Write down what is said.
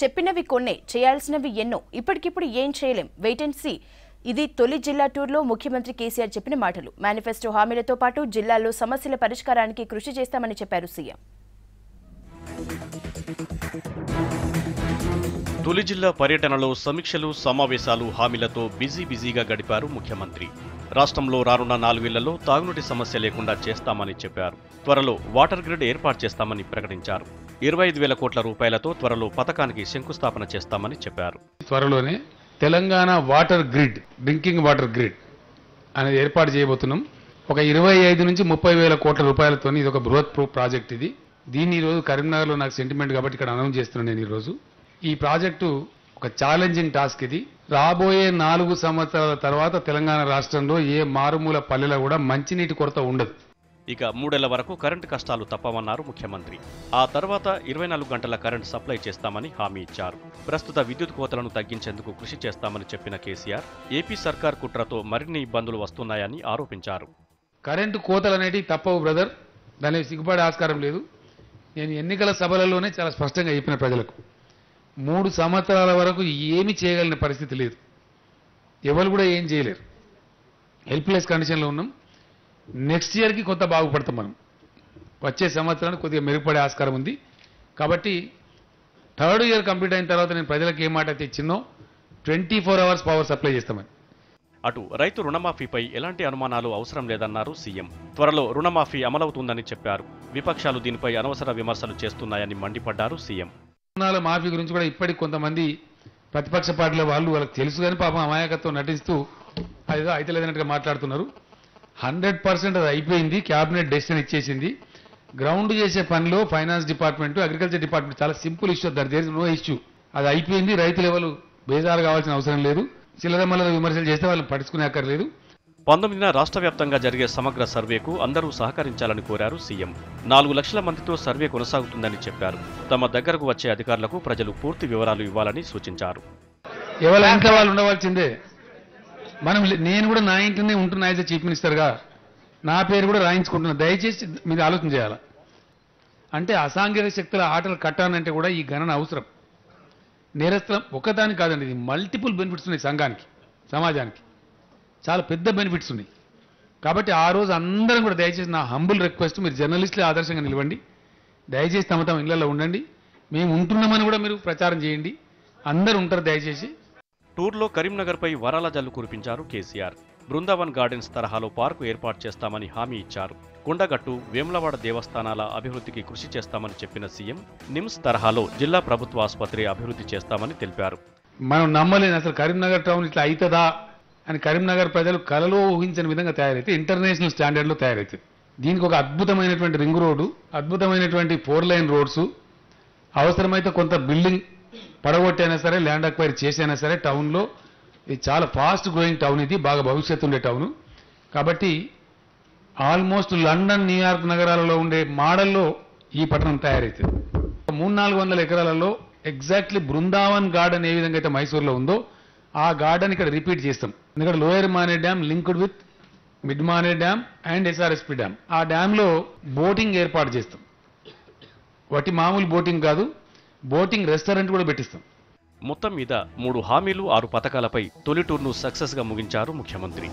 చెప్పినవి కొన్నే, చేయాల్సినవి ఎన్నో. ఇప్పటికిప్పుడు ఏం చేయలేం, వెయిట్ అండ్ సీ. ఇది తొలి జిల్లా టూర్లో ముఖ్యమంత్రి కేసీఆర్ చెప్పిన మాటలు. మేనిఫెస్టో హామీలతో పాటు జిల్లాల్లో సమస్యల పరిష్కారానికి కృషి చేస్తామని చెప్పారు సీఎం. తొలి జిల్లా పర్యటనలో సమీక్షలు, సమావేశాలు, హామీలతో బిజీగా గడిపారు ముఖ్యమంత్రి. రాష్ట్రంలో రానున్న 4 ఏళ్లలో తాగునీటి సమస్య లేకుండా చేస్తామని చెప్పారు. త్వరలో వాటర్ గ్రిడ్ ఏర్పాటు చేస్తామని ప్రకటించారు. 25,000 కోట్ల రూపాయలతో త్వరలో పథకానికి శంకుస్థాపన చేస్తామని చెప్పారు. త్వరలోనే Telangana water grid, drinking water grid అనేది ఏర్పాటు చేయబోతున్నాం. ఒక 25 నుంచి 30,000 కోట్ల రూపాయలతో ఇది ఒక బృహత్ ప్రాజెక్ట్. దీన్ని ఈరోజు కరీంనగర్లో నాకు సెంటిమెంట్ కాబట్టి ఇక్కడ అనౌన్స్ చేస్తున్నాను నేను ఈరోజు. ఈ ప్రాజెక్టు ఒక ఛాలెంజింగ్ టాస్క్. ఇది రాబోయే 4 సంవత్సరాల తర్వాత తెలంగాణ రాష్ట్రంలో ఏ మారుమూల పల్లెలో కూడా మంచినీటి కొరత ఉండదు. ఇక 3 ఏళ్ల వరకు కరెంటు కష్టాలు తప్పవన్నారు ముఖ్యమంత్రి. ఆ తర్వాత 24 గంటల కరెంటు సప్లై చేస్తామని హామీ ఇచ్చారు. ప్రస్తుత విద్యుత్ కోతలను తగ్గించేందుకు కృషి చేస్తామని చెప్పిన కేసీఆర్, ఏపీ సర్కార్ కుట్రతో మరిన్ని ఇబ్బందులు వస్తున్నాయని ఆరోపించారు. కరెంటు కోతలు అనేవి తప్పవు బ్రదర్, దానికి సిగ్గుపడే ఆస్కారం లేదు. నేను ఎన్నికల సభలలోనే చాలా స్పష్టంగా చెప్పిన ప్రజలకు, 3 సంవత్సరాల వరకు ఏమి చేయగలిగిన పరిస్థితి లేదు. ఎవరు కూడా ఏం చేయలేరు. హెల్ప్లెస్ కండిషన్లో ఉన్నాం. నెక్స్ట్ ఇయర్కి కొంత బాగుపడతాం. మనం వచ్చే సంవత్సరానికి కొద్దిగా మెరుగుపడే ఆస్కారం ఉంది. కాబట్టి 3rd ఇయర్ కంప్లీట్ అయిన తర్వాత నేను ప్రజలకు ఏ మాట అయితే ఇచ్చిందో 24 అవర్స్ పవర్ సప్లై చేస్తామని. అటు రైతు రుణమాఫీపై ఎలాంటి అనుమానాలు అవసరం లేదన్నారు సీఎం. త్వరలో రుణమాఫీ అమలవుతుందని చెప్పారు. విపక్షాలు దీనిపై అనవసర విమర్శలు చేస్తున్నాయని మండిపడ్డారు సీఎం. రుణాల మాఫీ గురించి కూడా ఇప్పటికి కొంతమంది ప్రతిపక్ష పార్టీల వాళ్ళకి తెలుసు కానీ పాపం అమాయకత్వం నటిస్తూ అదేదో అయితే లేదన్నట్టుగా మాట్లాడుతున్నారు. 100% అది అయిపోయింది. క్యాబినెట్ డెసిషన్ ఇచ్చేసింది. గ్రౌండ్ చేసే పనిలో ఫైనాన్స్ డిపార్ట్మెంట్, అగ్రికల్చర్ డిపార్ట్మెంట్ చాలా simple issue. There is no issue. అది అయిపోయింది. రైతులు ఎవరు బేజారు కావాల్సిన అవసరం లేదు. చిల్లర మల్లర విమర్శలు చేస్తే వాళ్ళని పట్టించుకునే అక్కర్లేదు. 19న రాష్ట్ర వ్యాప్తంగా జరిగే సమగ్ర సర్వేకు అందరూ సహకరించాలని కోరారు సీఎం. 4 లక్షల మందితో సర్వే కొనసాగుతుందని చెప్పారు. తమ దగ్గరకు వచ్చే అధికారులకు ప్రజలు పూర్తి వివరాలు ఇవ్వాలని సూచించారు. ఎవరి ఇంట్లో వాళ్ళు ఉండవలసిందే. నేను కూడా నా ఇంట్లోనే ఉంటున్నా యాజ్ చీఫ్ మినిస్టర్గా. నా పేరు కూడా రాయించుకుంటున్నా. దయచేసి మీరు ఆలోచన చేయాలి. అంటే అసాంఘిక శక్తుల ఆటలు కట్టానంటే కూడా ఈ గణన అవసరం. నేరస్థలం ఒకదాని కాదండి, ఇది మల్టిపుల్ బెనిఫిట్స్ ఉన్నాయి సంఘానికి, సమాజానికి. చాలా పెద్ద బెనిఫిట్స్ ఉన్నాయి. కాబట్టి ఆ రోజు అందరం కూడా దయచేసి నా హంబుల్ రిక్వెస్ట్, మీరు జర్నలిస్టులే ఆదర్శంగా నిలవండి. దయచేసి తమ ఇళ్లలో ఉండండి. మేము ఉంటున్నామని కూడా మీరు ప్రచారం చేయండి. అందరూ ఉంటారు దయచేసి. టూర్లో కరీంనగర్పై వరాల జల్లు కురిపించారు కేసీఆర్. బృందావన్ గార్డెన్స్ తరహాలో పార్కు ఏర్పాటు చేస్తామని హామీ ఇచ్చారు. కొండగట్టు, వేములవాడ దేవస్థానాల అభివృద్ధికి కృషి చేస్తామని చెప్పిన సీఎం, నిమ్స్ తరహాలో జిల్లా ప్రభుత్వ ఆసుపత్రి అభివృద్ధి చేస్తామని తెలిపారు. మనం నమ్మలేని అసలు కరీంనగర్ టౌన్ ఇట్లా అవుతుందా అని కరీంనగర్ ప్రజలు కలలో ఊహించని విధంగా తయారైతే ఇంటర్నేషనల్ స్టాండర్డ్లో తయారైతుంది. దీనికి ఒక అద్భుతమైనటువంటి రింగ్ రోడ్డు, అద్భుతమైనటువంటి 4 లైన్ రోడ్స్, అవసరమైతే కొంత బిల్డింగ్ పడగొట్టైనా సరే, ల్యాండ్ అక్వైర్ చేసైనా సరే టౌన్లో. ఇది చాలా ఫాస్ట్ గ్రోయింగ్ టౌన్. ఇది బాగా భవిష్యత్తు ఉండే టౌను. కాబట్టి ఆల్మోస్ట్ లండన్, న్యూయార్క్ నగరాలలో ఉండే మోడల్లో ఈ పట్టణం తయారైతుంది. 300-400 ఎకరాలలో ఎగ్జాక్ట్లీ బృందావన్ గార్డెన్ ఏ విధంగా అయితే మైసూర్లో ఉందో ఆ గార్డెన్ ఇక్కడ రిపీట్ చేస్తాం. ఎందుకంటే లోయర్ మానే డ్యామ్ లింక్డ్ విత్ మిడ్ మానే డ్యామ్ అండ్ SRSP డ్యామ్. ఆ డ్యామ్లో బోటింగ్ ఏర్పాటు చేస్తాం. వాటి మామూలు బోటింగ్ కాదు, బోటింగ్ రెస్టారెంట్ కూడా పెట్టిస్తాం. మొత్తం మీద 3 హామీలు, 6 పథకాలపై తొలి టూర్ను సక్సెస్గా ముగించారు ముఖ్యమంత్రి.